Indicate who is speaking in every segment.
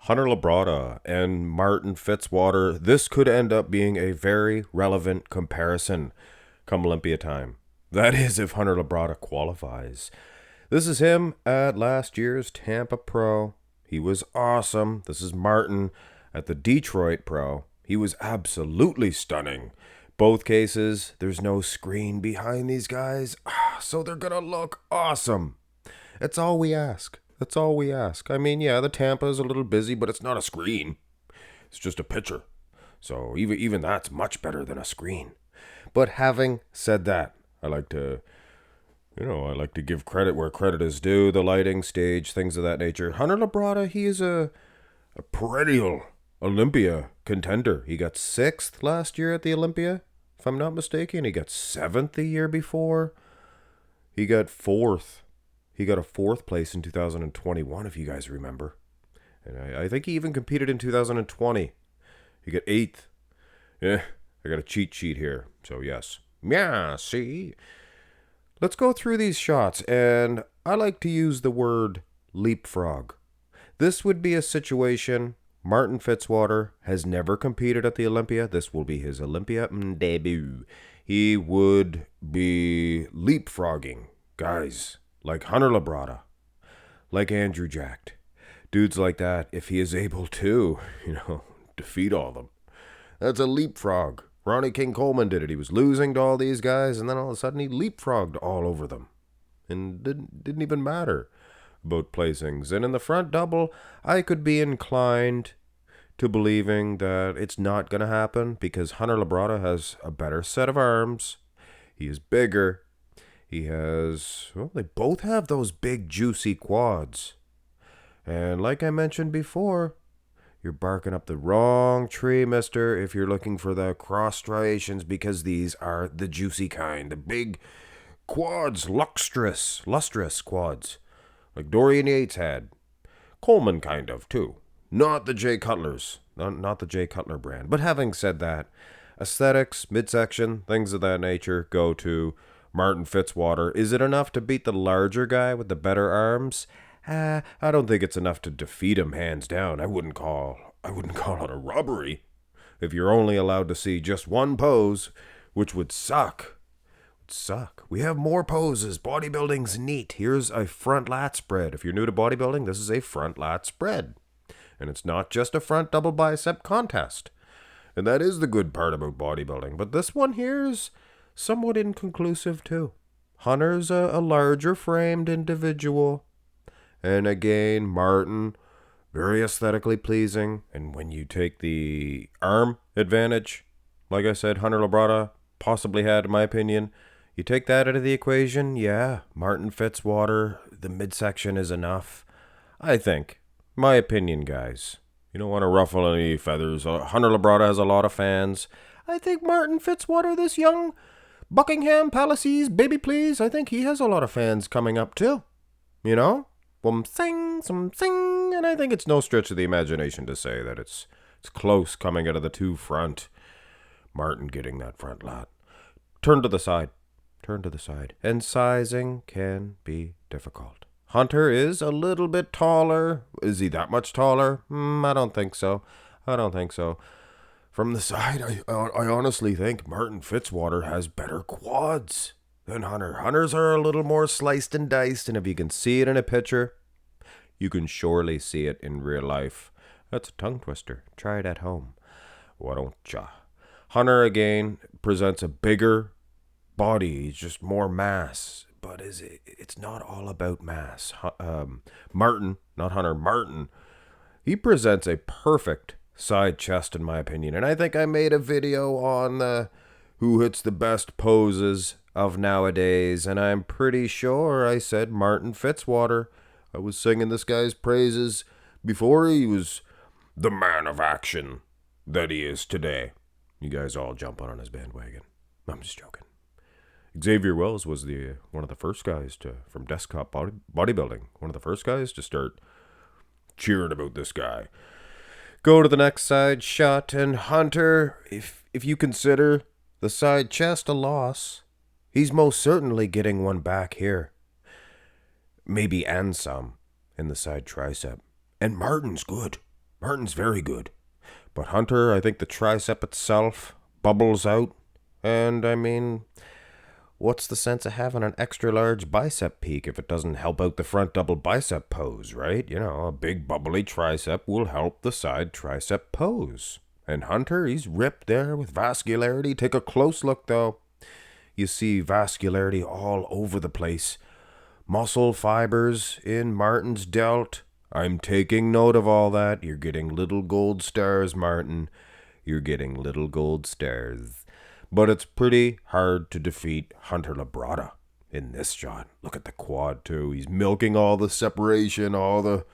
Speaker 1: Hunter Labrada and Martin Fitzwater, this could end up being a very relevant comparison come Olympia time. That is, if Hunter Labrada qualifies. This is him at last year's Tampa Pro. He was awesome. This is Martin at the Detroit Pro. He was absolutely stunning. Both cases, there's no screen behind these guys, so they're gonna look awesome. That's all we ask. That's all we ask. I mean, yeah, the Tampa is a little busy, but it's not a screen. It's just a picture. So even that's much better than a screen. But having said that, I like to give credit where credit is due. The lighting, stage, things of that nature. Hunter Labrada, he is a perennial Olympia contender. He got 6th last year at the Olympia, if I'm not mistaken. He got 7th the year before. He got 4th. He got a 4th place in 2021, if you guys remember. And I think he even competed in 2020. He got 8th. Yeah, I got a cheat sheet here. So, yes. Yeah, see? Let's go through these shots, and I like to use the word leapfrog. This would be a situation. Martin Fitzwater has never competed at the Olympia. This will be his Olympia debut. He would be leapfrogging guys like Hunter Labrada, like Andrew Jacked. Dudes like that, if he is able to, defeat all of them. That's a leapfrog. Ronnie King Coleman did it. He was losing to all these guys, and then all of a sudden he leapfrogged all over them. And didn't even matter about placings. And in the front double, I could be inclined to believing that it's not going to happen because Hunter Labrada has a better set of arms. He is bigger. He has, they both have those big juicy quads. And like I mentioned before, you're barking up the wrong tree, mister, if you're looking for the cross striations, because these are the juicy kind. The big quads, lustrous quads, like Dorian Yates had. Coleman kind of, too. Not the Jay Cutlers. Not the Jay Cutler brand. But having said that, aesthetics, midsection, things of that nature go to Martin Fitzwater. Is it enough to beat the larger guy with the better arms? I don't think it's enough to defeat him hands down. I wouldn't call it a robbery if you're only allowed to see just one pose, which would suck. We have more poses. Bodybuilding's neat. Here's a front lat spread. If you're new to bodybuilding, this is a front lat spread. And it's not just a front double bicep contest. And that is the good part about bodybuilding. But this one here is somewhat inconclusive too. Hunter's a larger framed individual. And again, Martin, very aesthetically pleasing. And when you take the arm advantage, like I said, Hunter Labrada possibly had, in my opinion, you take that out of the equation, yeah, Martin Fitzwater, the midsection is enough. I think. My opinion, guys. You don't want to ruffle any feathers. Hunter Labrada has a lot of fans. I think Martin Fitzwater, this young Buckingham Palaces baby please, I think he has a lot of fans coming up too. Some sing, and I think it's no stretch of the imagination to say that it's close coming out of the two front. Martin getting that front lat. Turn to the side. And sizing can be difficult. Hunter is a little bit taller. Is he that much taller? I don't think so. From the side, I honestly think Martin Fitzwater has better quads than Hunter. Hunter's are a little more sliced and diced, and if you can see it in a picture, you can surely see it in real life. That's a tongue twister. Try it at home. Why don't ya? Hunter, again, presents a bigger body. He's just more mass. But it's not all about mass. Martin, not Hunter, Martin, he presents a perfect side chest, in my opinion. And I think I made a video on the who hits the best poses of nowadays, and I'm pretty sure I said Martin Fitzwater. I was singing this guy's praises before he was the man of action that he is today. You guys all jumping on his bandwagon. I'm just joking. Xavier Wells was one of the first guys from desktop bodybuilding, one of the first guys to start cheering about this guy. Go to the next side shot, and Hunter, if you consider the side chest a loss, he's most certainly getting one back here. Maybe and some in the side tricep. And Martin's good. Martin's very good. But Hunter, I think the tricep itself bubbles out. And I mean, what's the sense of having an extra large bicep peak if it doesn't help out the front double bicep pose, right? You know, a big bubbly tricep will help the side tricep pose. And Hunter, he's ripped there with vascularity. Take a close look, though. You see vascularity all over the place. Muscle fibers in Martin's delt. I'm taking note of all that. You're getting little gold stars, Martin. You're getting little gold stars. But it's pretty hard to defeat Hunter Labrada in this shot. Look at the quad, too. He's milking all the separation, all the,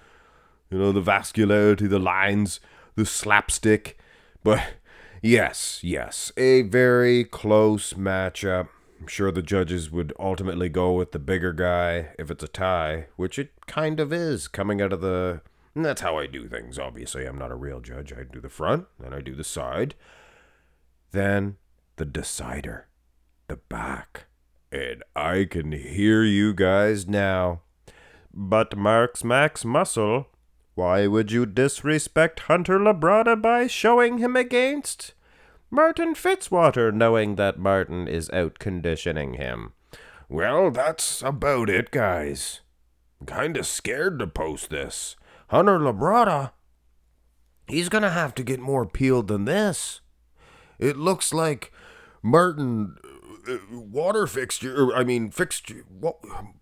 Speaker 1: the vascularity, the lines, the slapstick. But yes, a very close matchup. I'm sure the judges would ultimately go with the bigger guy if it's a tie, which it kind of is coming out of the... And that's how I do things, obviously. I'm not a real judge. I do the front, then I do the side. Then the decider, the back. And I can hear you guys now. But Mark's Max Muscle, why would you disrespect Hunter Labrada by showing him against Martin Fitzwater, knowing that Martin is out conditioning him? Well, that's about it, guys. I'm kind of scared to post this. Hunter Labrada, he's going to have to get more peeled than this. It looks like Martin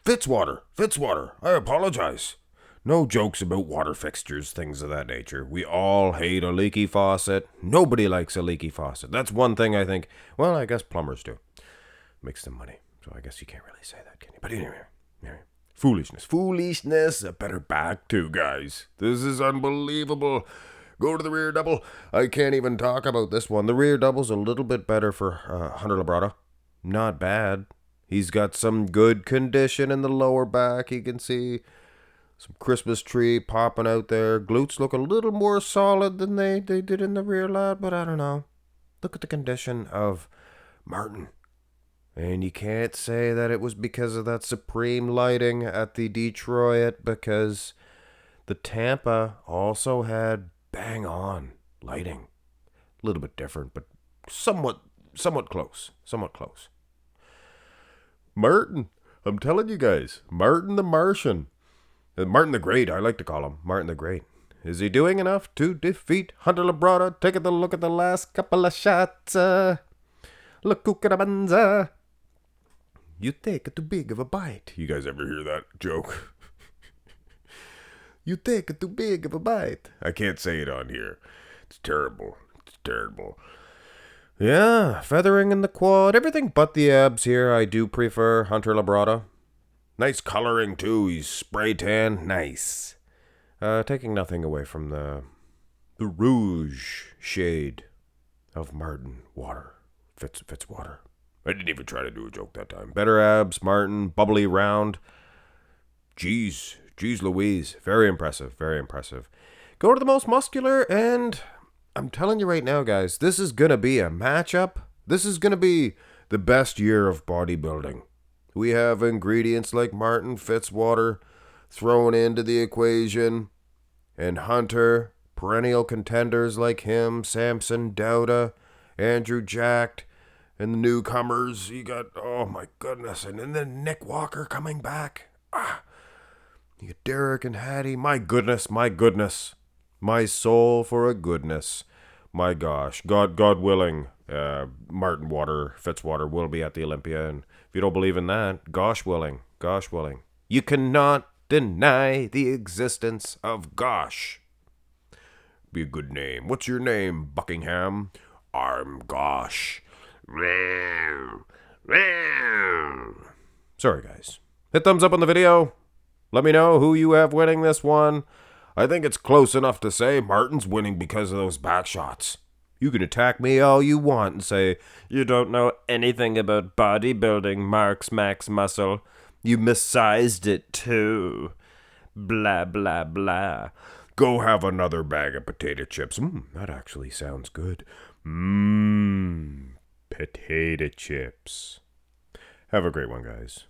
Speaker 1: Fitzwater. I apologize. No jokes about water fixtures, things of that nature. We all hate a leaky faucet. Nobody likes a leaky faucet. That's one thing I think, well, I guess plumbers do. Makes them money. So I guess you can't really say that, can you? But anyway. Foolishness. A better back too, guys. This is unbelievable. Go to the rear double. I can't even talk about this one. The rear double's a little bit better for Hunter Labrada. Not bad. He's got some good condition in the lower back. You can see some Christmas tree popping out there. Glutes look a little more solid than they did in the rear lat, but I don't know. Look at the condition of Martin. And you can't say that it was because of that supreme lighting at the Detroit, because the Tampa also had bang on lighting. A little bit different, but somewhat close. Martin, I'm telling you guys, Martin the Martian. Martin the Great, I like to call him. Martin the Great. Is he doing enough to defeat Hunter Labrada? Take a look at the last couple of shots. Look, Kukarabanza. You take too big of a bite. You guys ever hear that joke? You take too big of a bite. I can't say it on here. It's terrible. Yeah, feathering in the quad. Everything but the abs here. I do prefer Hunter Labrada. Nice coloring, too. He's spray tan. Nice. Taking nothing away from the rouge shade of Martin Fitzwater. I didn't even try to do a joke that time. Better abs, Martin, bubbly round. Jeez Louise. Very impressive. Go to the most muscular, and I'm telling you right now, guys, this is going to be a matchup. This is going to be the best year of bodybuilding. We have ingredients like Martin Fitzwater thrown into the equation, and Hunter, perennial contenders like him, Samson, Dowda, Andrew Jacked, and the newcomers. You got, oh my goodness, and then Nick Walker coming back. You got Derek and Hattie. My goodness. My soul for a goodness. My gosh. God willing, Martin Fitzwater will be at the Olympia, and if you don't believe in that, gosh willing. You cannot deny the existence of Gosh. Be a good name. What's your name, Buckingham? I'm Gosh. Sorry, guys. Hit thumbs up on the video. Let me know who you have winning this one. I think it's close enough to say Martin's winning because of those back shots. You can attack me all you want and say, you don't know anything about bodybuilding, Mark's Max Muscle. You missized it too. Blah, blah, blah. Go have another bag of potato chips. That actually sounds good. Potato chips. Have a great one, guys.